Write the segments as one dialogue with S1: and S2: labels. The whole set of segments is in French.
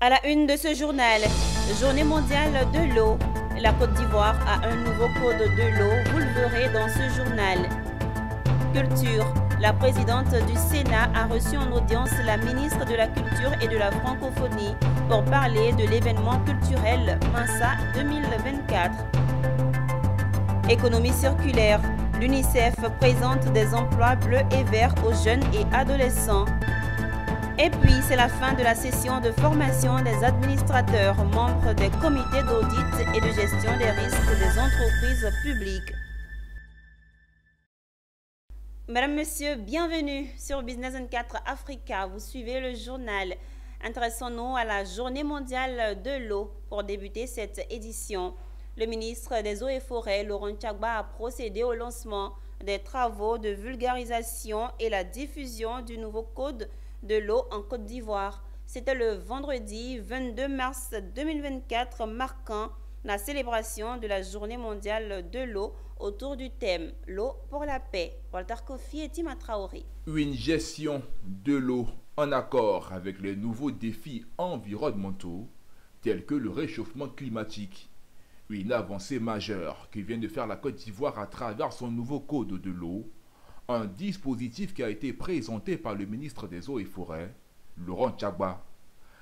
S1: À la une de ce journal, Journée mondiale de l'eau. La Côte d'Ivoire a un nouveau code de l'eau, vous le verrez dans ce journal. Culture. La présidente du Sénat a reçu en audience la ministre de la Culture et de la Francophonie pour parler de l'événement culturel Mensa 2024. Économie circulaire. L'UNICEF présente des emplois bleus et verts aux jeunes et adolescents. Et puis, c'est la fin de la session de formation des administrateurs, membres des comités d'audit et de gestion des risques des entreprises publiques. Mesdames, Messieurs, bienvenue sur Business 24 Africa. Vous suivez le journal. Intéressons-nous à la Journée mondiale de l'eau. Pour débuter cette édition, le ministre des Eaux et Forêts, Laurent Tchagba, a procédé au lancement des travaux de vulgarisation et la diffusion du nouveau code de l'eau en Côte d'Ivoire. C'était le vendredi 22 mars 2024, marquant la célébration de la Journée mondiale de l'eau autour du thème « L'eau pour la paix ». Walter Kofi et Tima Traoré.
S2: Une gestion de l'eau en accord avec les nouveaux défis environnementaux tels que le réchauffement climatique. Une avancée majeure que vient de faire la Côte d'Ivoire à travers son nouveau code de l'eau, un dispositif qui a été présenté par le ministre des Eaux et Forêts, Laurent Tchagba.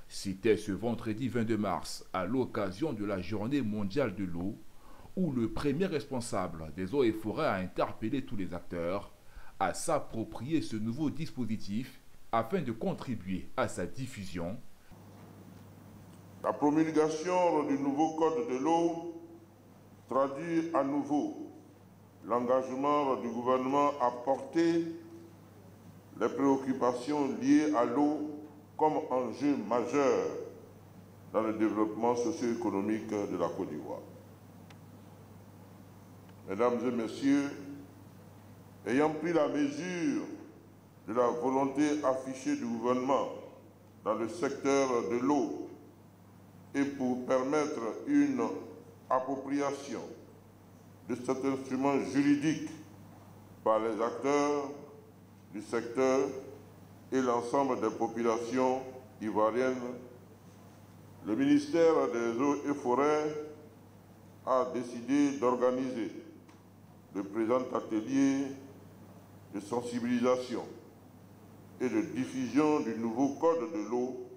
S2: C'était ce vendredi 22 mars, à l'occasion de la Journée mondiale de l'eau, où le premier responsable des Eaux et Forêts a interpellé tous les acteurs à s'approprier ce nouveau dispositif afin de contribuer à sa diffusion.
S3: La promulgation du nouveau code de l'eau traduit à nouveau l'engagement du gouvernement à porter les préoccupations liées à l'eau comme enjeu majeur dans le développement socio-économique de la Côte d'Ivoire. Mesdames et Messieurs, ayant pris la mesure de la volonté affichée du gouvernement dans le secteur de l'eau et pour permettre une appropriation de cet instrument juridique par les acteurs du secteur et l'ensemble des populations ivoiriennes, le ministère des Eaux et Forêts a décidé d'organiser le présent atelier de sensibilisation et de diffusion du nouveau code de l'eau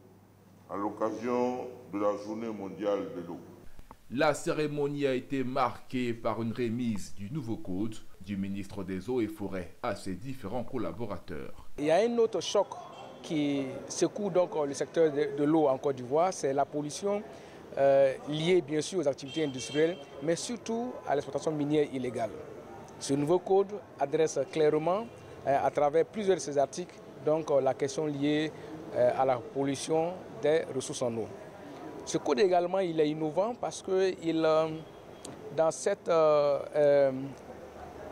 S3: à l'occasion de la Journée mondiale de l'eau.
S2: La cérémonie a été marquée par une remise du nouveau code du ministre des Eaux et Forêts à ses différents collaborateurs.
S4: Il y a un autre choc qui secoue donc le secteur de l'eau en Côte d'Ivoire, c'est la pollution liée bien sûr aux activités industrielles, mais surtout à l'exploitation minière illégale. Ce nouveau code adresse clairement, à travers plusieurs de ces articles, donc la question liée à la pollution des ressources en eau. Ce code également, il est innovant parce que dans cette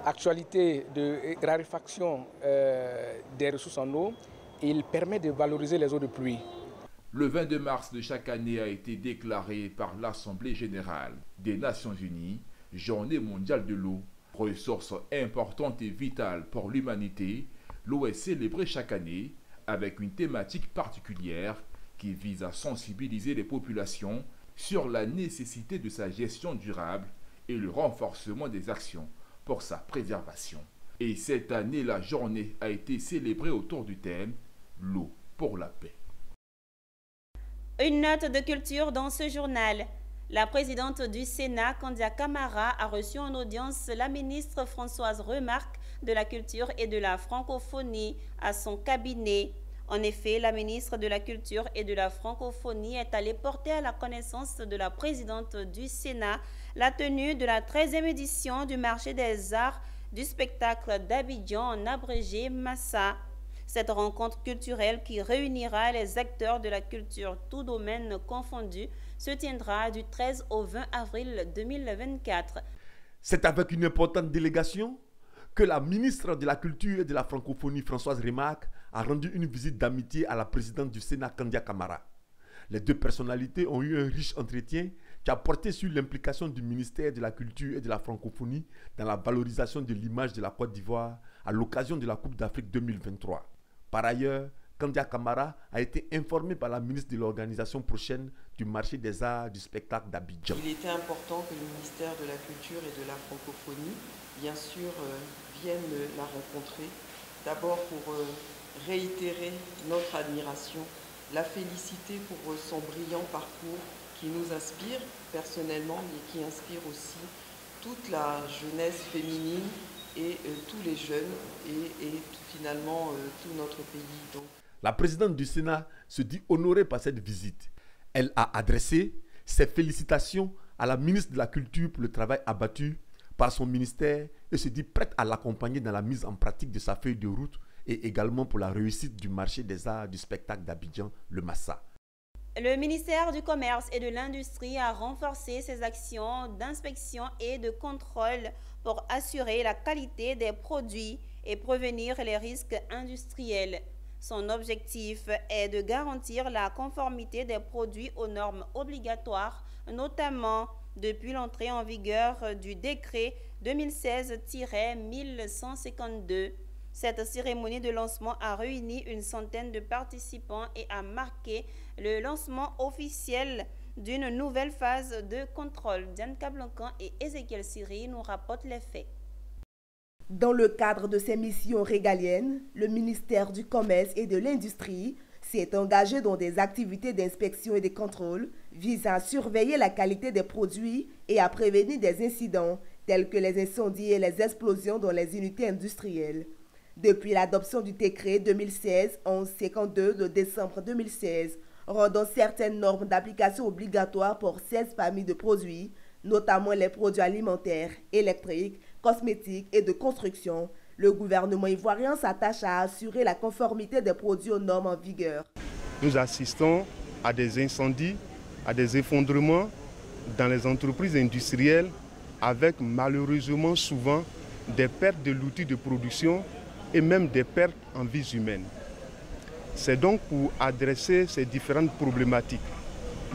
S4: actualité de raréfaction des ressources en eau, il permet de valoriser les eaux de pluie.
S2: Le 22 mars de chaque année a été déclaré par l'Assemblée générale des Nations unies Journée mondiale de l'eau. Ressource importante et vitale pour l'humanité, l'eau est célébrée chaque année avec une thématique particulière qui vise à sensibiliser les populations sur la nécessité de sa gestion durable et le renforcement des actions pour sa préservation. Et cette année, la journée a été célébrée autour du thème « L'eau pour la paix ».
S1: Une note de culture dans ce journal. La présidente du Sénat, Kandia Camara, a reçu en audience la ministre Françoise Remarque de la Culture et de la Francophonie à son cabinet. En effet, la ministre de la Culture et de la Francophonie est allée porter à la connaissance de la présidente du Sénat la tenue de la 13e édition du marché des arts du spectacle d'Abidjan, en abrégé Massa. Cette rencontre culturelle qui réunira les acteurs de la culture, tous domaines confondus, se tiendra du 13 au 20 avril 2024.
S5: C'est avec une importante délégation que la ministre de la Culture et de la Francophonie, Françoise Remarque, a rendu une visite d'amitié à la présidente du Sénat, Kandia Camara. Les deux personnalités ont eu un riche entretien qui a porté sur l'implication du ministère de la Culture et de la Francophonie dans la valorisation de l'image de la Côte d'Ivoire à l'occasion de la Coupe d'Afrique 2023. Par ailleurs, Kandia Camara a été informé par la ministre de l'organisation prochaine du marché des arts du spectacle d'Abidjan.
S6: Il était important que le ministère de la Culture et de la Francophonie, bien sûr, vienne la rencontrer. D'abord pour réitérer notre admiration, la féliciter pour son brillant parcours qui nous inspire personnellement, mais qui inspire aussi toute la jeunesse féminine et tous les jeunes et finalement tout notre pays. Donc.
S5: La présidente du Sénat se dit honorée par cette visite. Elle a adressé ses félicitations à la ministre de la Culture pour le travail abattu par son ministère et se dit prête à l'accompagner dans la mise en pratique de sa feuille de route et également pour la réussite du marché des arts du spectacle d'Abidjan, le Massa.
S1: Le ministère du Commerce et de l'Industrie a renforcé ses actions d'inspection et de contrôle pour assurer la qualité des produits et prévenir les risques industriels. Son objectif est de garantir la conformité des produits aux normes obligatoires, notamment depuis l'entrée en vigueur du décret 2016-1152. Cette cérémonie de lancement a réuni une centaine de participants et a marqué le lancement officiel d'une nouvelle phase de contrôle. Diane Kablancan et Ezekiel Siri nous rapportent les faits.
S7: Dans le cadre de ses missions régaliennes, le ministère du Commerce et de l'Industrie s'est engagé dans des activités d'inspection et de contrôle visant à surveiller la qualité des produits et à prévenir des incidents tels que les incendies et les explosions dans les unités industrielles. Depuis l'adoption du décret 2016-1152 de décembre 2016, rendant certaines normes d'application obligatoires pour 16 familles de produits, notamment les produits alimentaires, électriques, cosmétiques et de construction, le gouvernement ivoirien s'attache à assurer la conformité des produits aux normes en vigueur.
S8: Nous assistons à des incendies, à des effondrements dans les entreprises industrielles avec malheureusement souvent des pertes de l'outil de production et même des pertes en vies humaines. C'est donc pour adresser ces différentes problématiques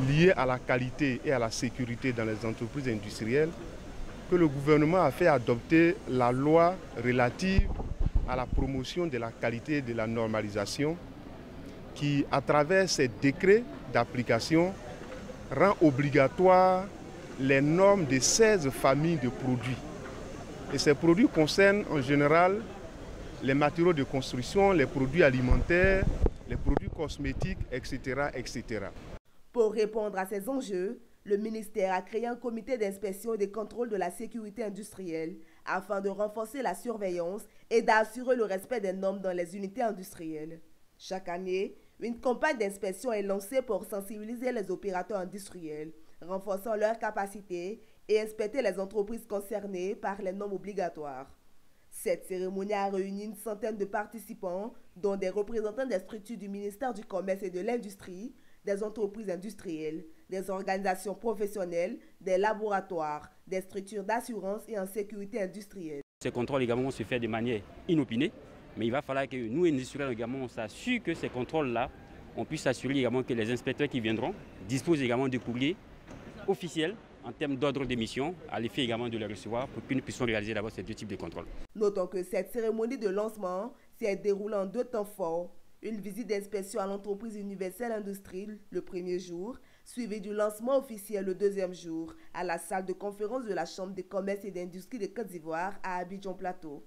S8: liées à la qualité et à la sécurité dans les entreprises industrielles que le gouvernement a fait adopter la loi relative à la promotion de la qualité et de la normalisation qui, à travers ces décrets d'application, rend obligatoire les normes de 16 familles de produits. Et ces produits concernent en général les matériaux de construction, les produits alimentaires, les produits cosmétiques, etc., etc.
S7: Pour répondre à ces enjeux, le ministère a créé un comité d'inspection et de contrôle de la sécurité industrielle afin de renforcer la surveillance et d'assurer le respect des normes dans les unités industrielles. Chaque année, une campagne d'inspection est lancée pour sensibiliser les opérateurs industriels, renforçant leurs capacités et inspecter les entreprises concernées par les normes obligatoires. Cette cérémonie a réuni une centaine de participants, dont des représentants des structures du ministère du Commerce et de l'Industrie, des entreprises industrielles, des organisations professionnelles, des laboratoires, des structures d'assurance et en sécurité industrielle.
S9: Ces contrôles également se fait de manière inopinée, mais il va falloir que nous, industriels également, on s'assure que ces contrôles-là, on puisse s'assurer également que les inspecteurs qui viendront disposent également de courriers officiels en termes d'ordre d'émission, à l'effet également de les recevoir pour que nous puissions réaliser d'abord ces deux types de contrôles.
S7: Notons que cette cérémonie de lancement s'est déroulée en 2 temps forts. Une visite d'inspection à l'entreprise universelle industrie le premier jour, suivie du lancement officiel le deuxième jour à la salle de conférence de la Chambre de commerce et d'industrie de Côte d'Ivoire à Abidjan Plateau.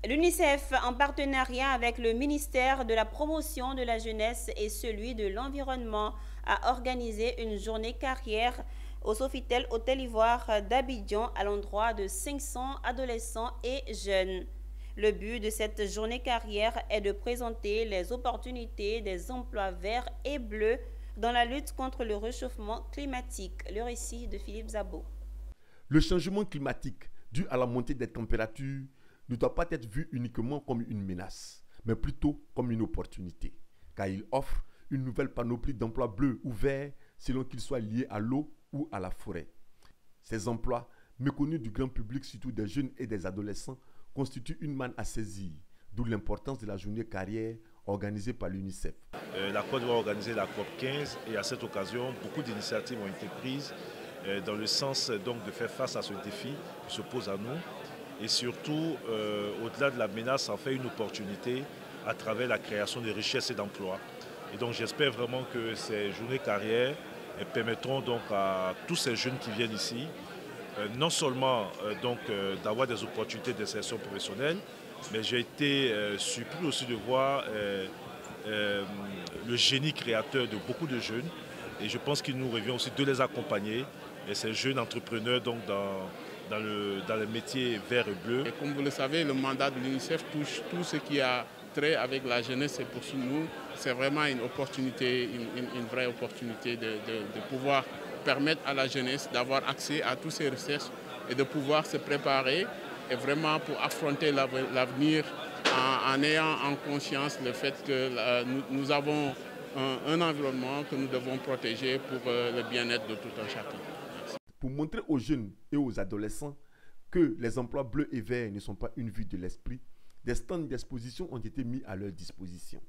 S1: L'UNICEF, en partenariat avec le ministère de la Promotion de la Jeunesse et celui de l'Environnement, a organisé une journée carrière au Sofitel Hôtel Ivoire d'Abidjan à l'endroit de 500 adolescents et jeunes. Le but de cette journée carrière est de présenter les opportunités des emplois verts et bleus dans la lutte contre le réchauffement climatique. Le récit de Philippe Zabo.
S5: Le changement climatique dû à la montée des températures ne doit pas être vu uniquement comme une menace, mais plutôt comme une opportunité, car il offre une nouvelle panoplie d'emplois bleus ou verts selon qu'ils soient liés à l'eau ou à la forêt. Ces emplois, méconnus du grand public, surtout des jeunes et des adolescents, constituent une manne à saisir, d'où l'importance de la journée carrière organisée par l'UNICEF.
S10: La Côte d'Ivoire a organisé la COP 15 et à cette occasion, beaucoup d'initiatives ont été prises dans le sens donc de faire face à ce défi qui se pose à nous. et surtout, au-delà de la menace, en fait une opportunité à travers la création de richesses et d'emplois. Et donc j'espère vraiment que ces journées carrières permettront donc à tous ces jeunes qui viennent ici, non seulement d'avoir des opportunités d'insertion professionnelle, mais j'ai été surpris aussi de voir le génie créateur de beaucoup de jeunes. Et je pense qu'il nous revient aussi de les accompagner, et ces jeunes entrepreneurs donc dans le métier vert et bleu.
S11: Et comme vous le savez, le mandat de l'UNICEF touche tout ce qui a trait avec la jeunesse, et pour nous, c'est vraiment une opportunité, une vraie opportunité de pouvoir permettre à la jeunesse d'avoir accès à toutes ces recherches et de pouvoir se préparer et vraiment pour affronter l'avenir en ayant en conscience le fait que nous avons un environnement que nous devons protéger pour le bien-être de tout un chacun. Merci.
S5: Pour montrer aux jeunes et aux adolescents que les emplois bleus et verts ne sont pas une vue de l'esprit, des stands d'exposition ont été mis à leur disposition.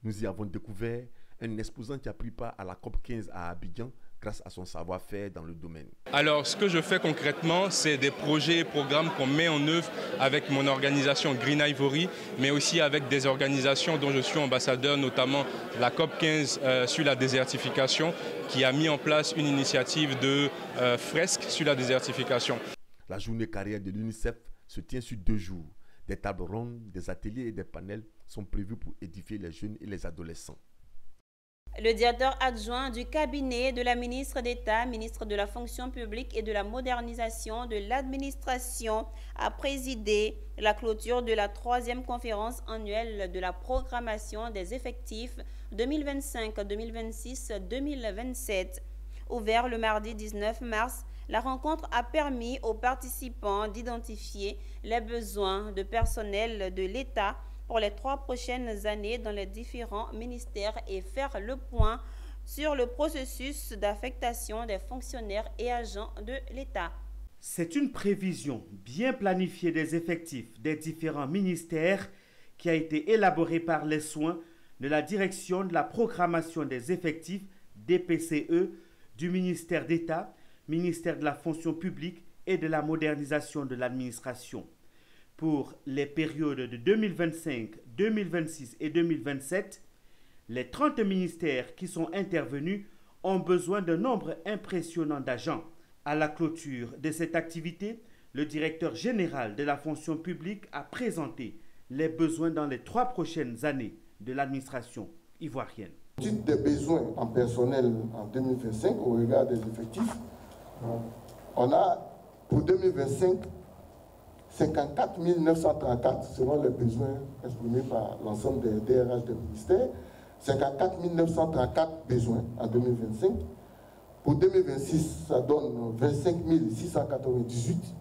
S5: Nous y avons découvert un exposant qui a pris part à la COP15 à Abidjan grâce à son savoir-faire dans le domaine.
S12: Alors, ce que je fais concrètement, c'est des projets et programmes qu'on met en œuvre avec mon organisation Green Ivory, mais aussi avec des organisations dont je suis ambassadeur, notamment la COP15 sur la désertification, qui a mis en place une initiative de fresque sur la désertification. La journée carrière de l'UNICEF se tient sur 2 jours. Des tables rondes, des ateliers et des panels sont prévus pour édifier les jeunes et les adolescents.
S1: Le directeur adjoint du cabinet de la ministre d'État, ministre de la fonction publique et de la modernisation de l'administration, a présidé la clôture de la 3e conférence annuelle de la programmation des effectifs 2025-2026-2027. Ouvert le mardi 19 mars, la rencontre a permis aux participants d'identifier les besoins de personnel de l'État pour les 3 prochaines années dans les différents ministères et faire le point sur le processus d'affectation des fonctionnaires et agents de l'État.
S13: C'est une prévision bien planifiée des effectifs des différents ministères qui a été élaborée par les soins de la direction de la programmation des effectifs DPCE du ministère d'État, ministère de la fonction publique et de la modernisation de l'administration. Pour les périodes de 2025, 2026 et 2027, les 30 ministères qui sont intervenus ont besoin d'un nombre impressionnant d'agents. À la clôture de cette activité, le directeur général de la fonction publique a présenté les besoins dans les 3 prochaines années de l'administration ivoirienne.
S14: L'étude des besoins en personnel en 2025 au regard des effectifs, on a pour 2025 54 934 selon les besoins exprimés par l'ensemble des DRH des ministères, 54 934 besoins en 2025. Pour 2026, ça donne 25 698.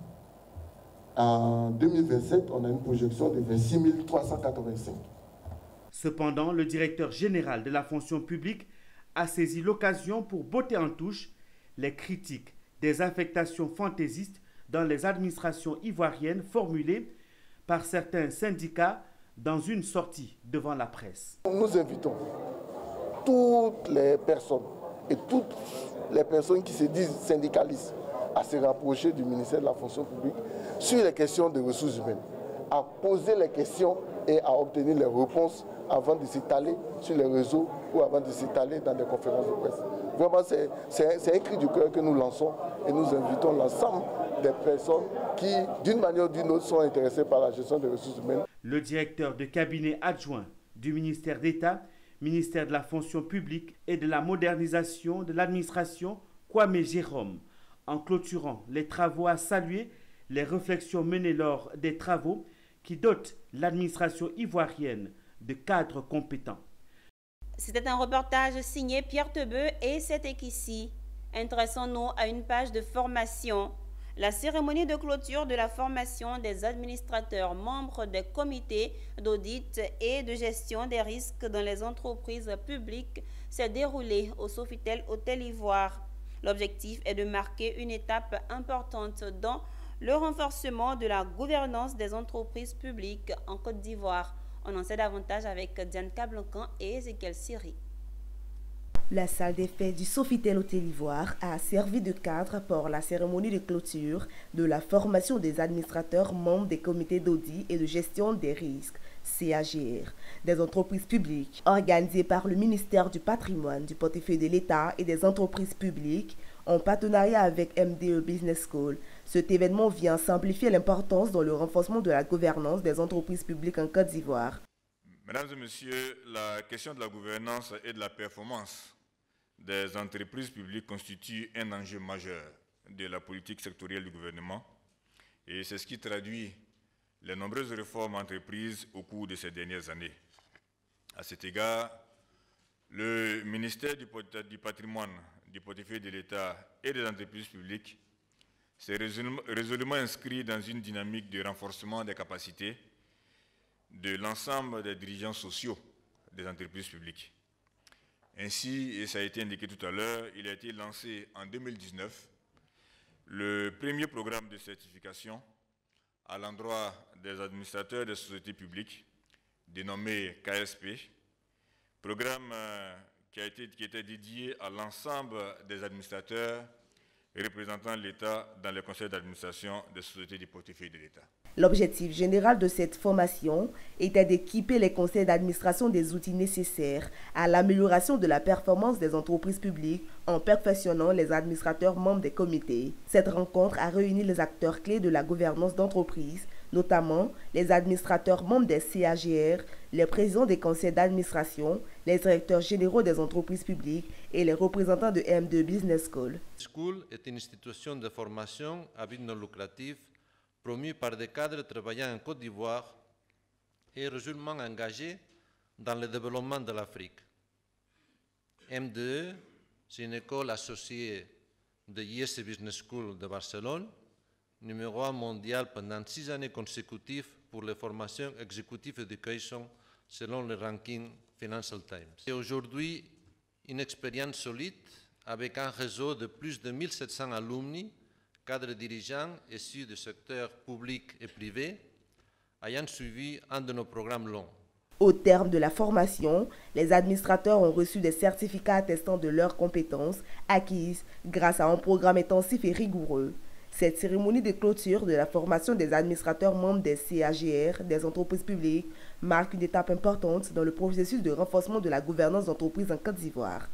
S14: En 2027, on a une projection de 26 385.
S13: Cependant, le directeur général de la fonction publique a saisi l'occasion pour botter en touche les critiques des affectations fantaisistes dans les administrations ivoiriennes formulées par certains syndicats dans une sortie devant la presse.
S14: Nous invitons toutes les personnes et toutes les personnes qui se disent syndicalistes à se rapprocher du ministère de la fonction publique sur les questions de ressources humaines, à poser les questions et à obtenir les réponses avant de s'étaler sur les réseaux ou avant de s'étaler dans des conférences de presse. Vraiment, c'est un cri du cœur que nous lançons et nous invitons l'ensemble des personnes qui, d'une manière ou d'une autre, sont intéressées par la gestion des ressources humaines.
S13: Le directeur de cabinet adjoint du ministère d'État, ministère de la fonction publique et de la modernisation de l'administration, Kwame Jérôme, en clôturant les travaux, a salué les réflexions menées lors des travaux qui dotent l'administration ivoirienne de cadres compétents.
S1: C'était un reportage signé Pierre Tebeu et c'était ici. Intéressons-nous à une page de formation. La cérémonie de clôture de la formation des administrateurs membres des comités d'audit et de gestion des risques dans les entreprises publiques s'est déroulée au Sofitel Hôtel Ivoire. L'objectif est de marquer une étape importante dans le renforcement de la gouvernance des entreprises publiques en Côte d'Ivoire. On en sait davantage avec Diane Cablancan et Ezekiel Siri.
S7: La salle des fêtes du Sofitel Hôtel Ivoire a servi de cadre pour la cérémonie de clôture de la formation des administrateurs membres des comités d'audit et de gestion des risques, CAGR, des entreprises publiques, organisée par le ministère du Patrimoine, du portefeuille de l'État et des entreprises publiques, en partenariat avec MDE Business School. Cet événement vient simplifier l'importance dans le renforcement de la gouvernance des entreprises publiques en Côte d'Ivoire.
S15: Mesdames et messieurs, la question de la gouvernance et de la performance des entreprises publiques constitue un enjeu majeur de la politique sectorielle du gouvernement et c'est ce qui traduit les nombreuses réformes entreprises au cours de ces dernières années. À cet égard, le ministère du Patrimoine, du portefeuille de l'État et des entreprises publiques s'est résolument inscrit dans une dynamique de renforcement des capacités de l'ensemble des dirigeants sociaux des entreprises publiques. Ainsi, et ça a été indiqué tout à l'heure, il a été lancé en 2019 le premier programme de certification à l'endroit des administrateurs des sociétés publiques, dénommé KSP, programme qui était dédié à l'ensemble des administrateurs représentant l'État dans les conseils d'administration des sociétés du portefeuille de l'État.
S7: L'objectif général de cette formation était d'équiper les conseils d'administration des outils nécessaires à l'amélioration de la performance des entreprises publiques en perfectionnant les administrateurs membres des comités. Cette rencontre a réuni les acteurs clés de la gouvernance d'entreprise, notamment les administrateurs membres des CAGR, les présidents des conseils d'administration, les directeurs généraux des entreprises publiques et les représentants de M2 Business School.
S16: School est une institution de formation à but non lucratif promue par des cadres travaillant en Côte d'Ivoire et résolument engagés dans le développement de l'Afrique. M2, c'est une école associée de IS Business School de Barcelone, numéro 1 mondial pendant 6 années consécutives pour les formations Executive Education selon le ranking Financial Times. Et aujourd'hui, une expérience solide avec un réseau de plus de 1700 alumni, cadres dirigeants issus du secteur public et privé, ayant suivi un de nos programmes longs.
S7: Au terme de la formation, les administrateurs ont reçu des certificats attestant de leurs compétences acquises grâce à un programme intensif et rigoureux. Cette cérémonie de clôture de la formation des administrateurs membres des CAGR, des entreprises publiques, marque une étape importante dans le processus de renforcement de la gouvernance d'entreprises en Côte d'Ivoire.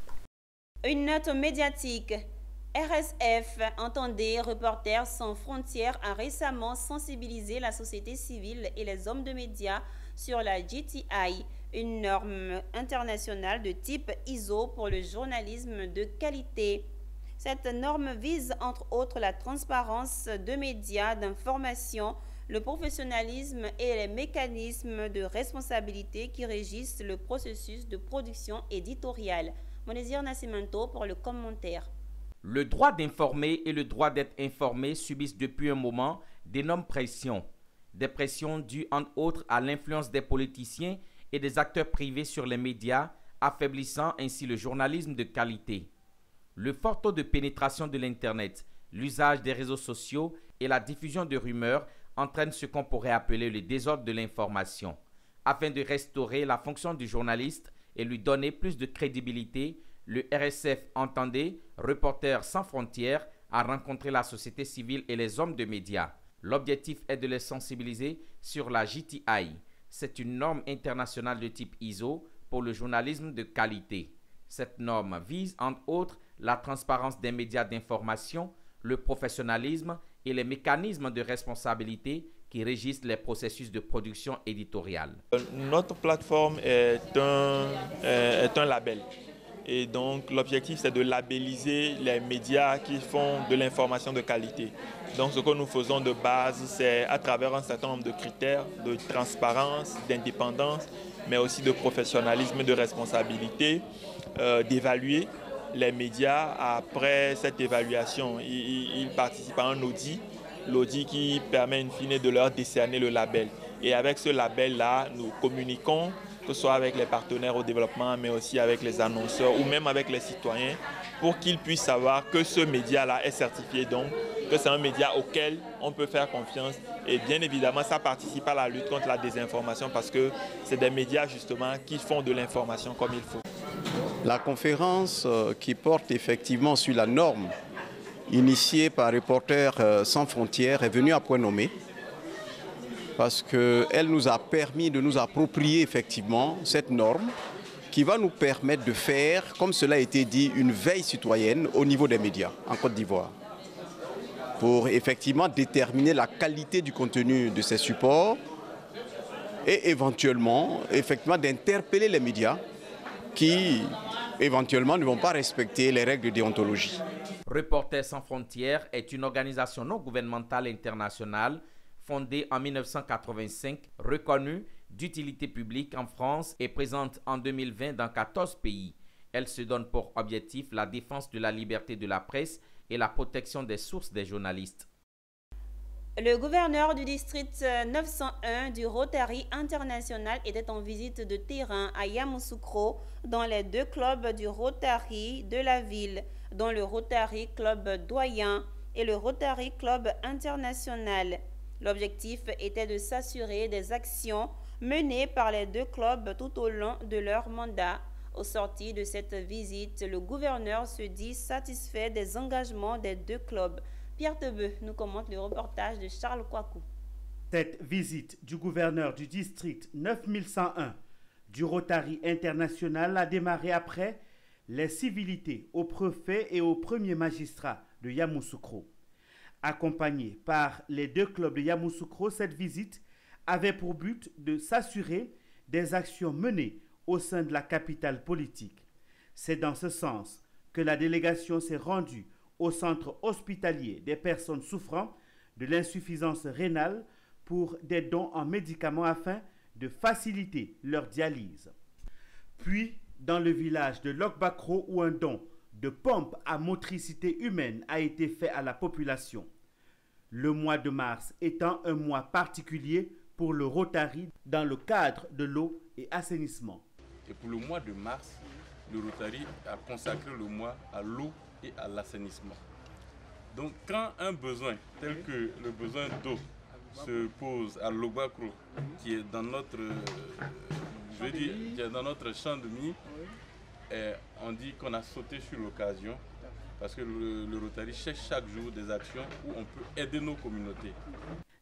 S1: Une note médiatique. RSF, entendez, Reporters sans frontières, a récemment sensibilisé la société civile et les hommes de médias sur la GTI, une norme internationale de type ISO pour le journalisme de qualité. Cette norme vise entre autres la transparence de médias, d'information, le professionnalisme et les mécanismes de responsabilité qui régissent le processus de production éditoriale. Monésir Nascimento pour le commentaire.
S17: Le droit d'informer et le droit d'être informé subissent depuis un moment d'énormes pressions. Des pressions dues entre autres à l'influence des politiciens et des acteurs privés sur les médias, affaiblissant ainsi le journalisme de qualité. Le fort taux de pénétration de l'Internet, l'usage des réseaux sociaux et la diffusion de rumeurs entraînent ce qu'on pourrait appeler le désordre de l'information. Afin de restaurer la fonction du journaliste et lui donner plus de crédibilité, le RSF, entendez, Reporters sans frontières, a rencontré la société civile et les hommes de médias. L'objectif est de les sensibiliser sur la GTI. C'est une norme internationale de type ISO pour le journalisme de qualité. Cette norme vise entre autres la transparence des médias d'information, le professionnalisme et les mécanismes de responsabilité qui régissent les processus de production éditoriale.
S18: Notre plateforme est un label. Et donc l'objectif c'est de labelliser les médias qui font de l'information de qualité. Donc ce que nous faisons de base, c'est à travers un certain nombre de critères de transparence, d'indépendance, mais aussi de professionnalisme et de responsabilité, d'évaluer les médias. Après cette évaluation, ils participent à un audit, l'audit qui permet in fine de leur décerner le label. Et avec ce label-là, nous communiquons, que ce soit avec les partenaires au développement, mais aussi avec les annonceurs ou même avec les citoyens, pour qu'ils puissent savoir que ce média-là est certifié, donc que c'est un média auquel on peut faire confiance. Et bien évidemment, ça participe à la lutte contre la désinformation parce que c'est des médias justement qui font de l'information comme il faut.
S19: La conférence qui porte effectivement sur la norme initiée par Reporters sans frontières est venue à point nommé parce qu'elle nous a permis de nous approprier effectivement cette norme qui va nous permettre de faire, comme cela a été dit, une veille citoyenne au niveau des médias en Côte d'Ivoire pour effectivement déterminer la qualité du contenu de ces supports et éventuellement effectivement d'interpeller les médias qui éventuellement ne vont pas respecter les règles de déontologie.
S17: Reporters sans frontières est une organisation non gouvernementale internationale fondée en 1985, reconnue d'utilité publique en France et présente en 2020 dans 14 pays. Elle se donne pour objectif la défense de la liberté de la presse et la protection des sources des journalistes.
S1: Le gouverneur du district 901 du Rotary International était en visite de terrain à Yamoussoukro dans les 2 clubs du Rotary de la ville, dont le Rotary Club Doyen et le Rotary Club International. L'objectif était de s'assurer des actions menées par les 2 clubs tout au long de leur mandat. Au sortir de cette visite, le gouverneur se dit satisfait des engagements des 2 clubs. Pierre Tebeu nous commente le reportage de Charles Kouakou.
S13: Cette visite du gouverneur du district 9101 du Rotary International a démarré après les civilités au préfet et au premier magistrat de Yamoussoukro. Accompagnée par les 2 clubs de Yamoussoukro, cette visite avait pour but de s'assurer des actions menées au sein de la capitale politique. C'est dans ce sens que la délégation s'est rendue au centre hospitalier des personnes souffrant de l'insuffisance rénale pour des dons en médicaments afin de faciliter leur dialyse. Puis, dans le village de Lokbakro où un don de pompes à motricité humaine a été fait à la population. Le mois de mars étant un mois particulier pour le Rotary dans le cadre de l'eau et assainissement.
S20: Et pour le mois de mars, le Rotary a consacré le mois à l'eau et à l'assainissement. Donc quand un besoin tel que le besoin d'eau se pose à Lokbakro, qui est dans notre, qui est dans notre champ de mine, on dit qu'on a sauté sur l'occasion parce que le Rotary cherche chaque jour des actions où on peut aider nos communautés.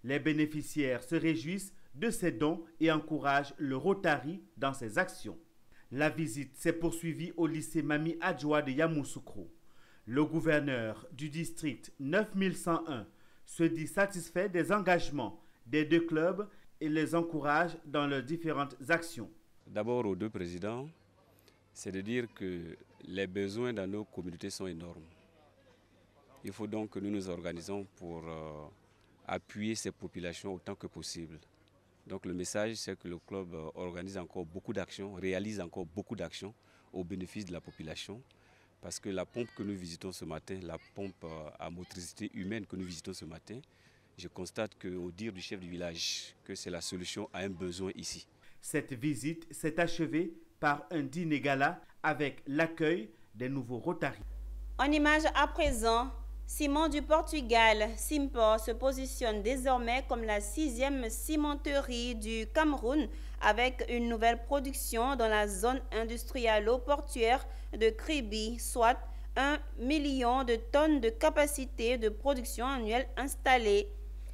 S13: Les bénéficiaires se réjouissent de ces dons et encouragent le Rotary dans ses actions. La visite s'est poursuivie au lycée Mami Adjoa de Yamoussoukro. Le gouverneur du district 9101 se dit satisfait des engagements des 2 clubs et les encourage dans leurs différentes actions.
S21: D'abord aux 2 présidents, c'est de dire que les besoins dans nos communautés sont énormes. Il faut donc que nous nous organisons pour appuyer ces populations autant que possible. Donc le message, c'est que le club organise encore beaucoup d'actions, réalise encore beaucoup d'actions au bénéfice de la population. Parce que la pompe que nous visitons ce matin, la pompe à motricité humaine que nous visitons ce matin, je constate qu'au dire du chef du village, que c'est la solution à un besoin ici.
S13: Cette visite s'est achevée par un dîner gala avec l'accueil des nouveaux Rotary.
S1: En image à présent, Ciment du Portugal, Simpor se positionne désormais comme la 6e cimenterie du Cameroun avec une nouvelle production dans la zone industrielle-portuaire de Kribi, soit 1 million de tonnes de capacité de production annuelle installée.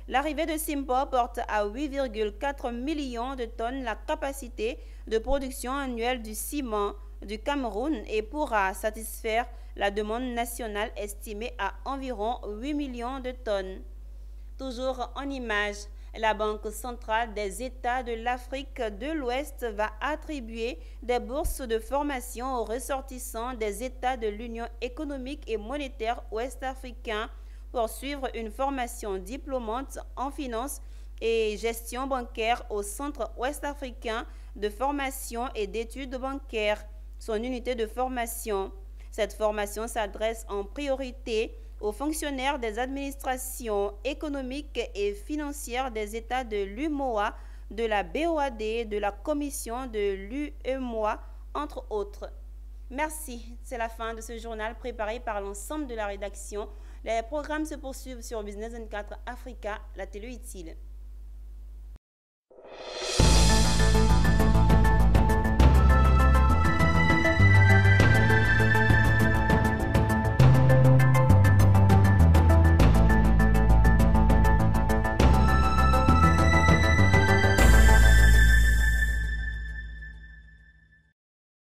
S1: L'arrivée de Simpor porte à 8,4 millions de tonnes la capacité de production annuelle du ciment du Cameroun et pourra satisfaire la demande nationale estimée à environ 8 millions de tonnes. Toujours en image, la Banque centrale des États de l'Afrique de l'Ouest va attribuer des bourses de formation aux ressortissants des États de l'Union économique et monétaire ouest-africain pour suivre une formation diplômante en finance et gestion bancaire au Centre ouest-africain de formation et d'études bancaires, son unité de formation. Cette formation s'adresse en priorité aux fonctionnaires des administrations économiques et financières des États de l'UMOA, de la BOAD, de la Commission de l'UEMOA, entre autres. Merci. C'est la fin de ce journal préparé par l'ensemble de la rédaction. Les programmes se poursuivent sur Business 24 Africa, la télé utile.